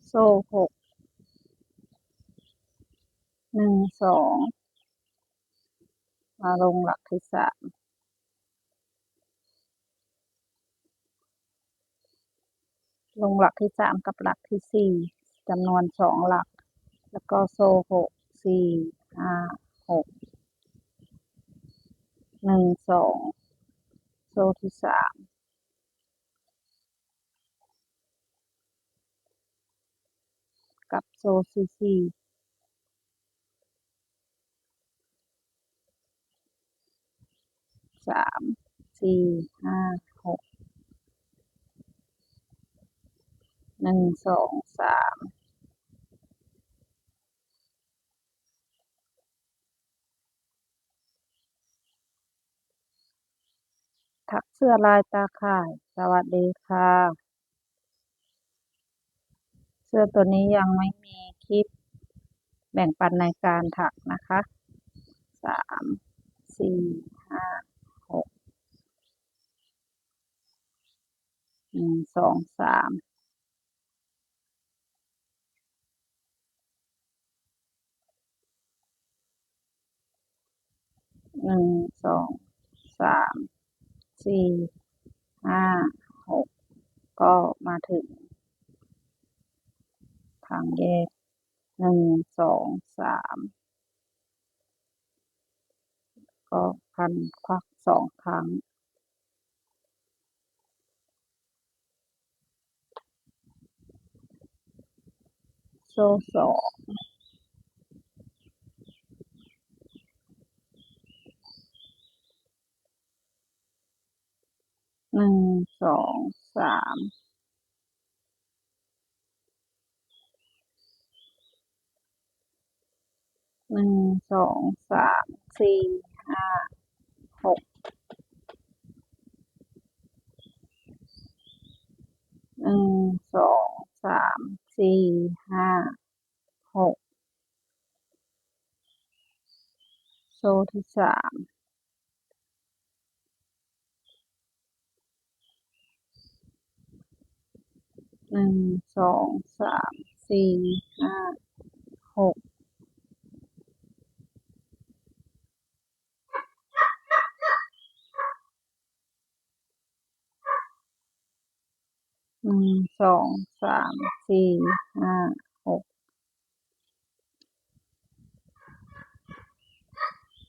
โซ่61 2มาลงหลักที่3ลงหลักที่3กับหลักที่4จำนวน2หลักแล้วก็โซ่6 4 5 6 1 2โซ่ที่3กับโซ่ที่4 3 4 5 6 1 2 3ถักเสื้อลายตาข่ายสวัสดีค่ะเสื้อตัวนี้ยังไม่มีคลิปแบ่งปันในการถักนะคะ3 4 5 6 1 2 3 1 2 3 4 5 6ก็มาถึงทางแยก1 2 3ก็พันควัก2ครั้งโซ่2 1 2 3 1 2 3 4 5 6 1 2 3 4 5 6โซ่ที่3 1 2 3 4 5 6 1 2 3 4 5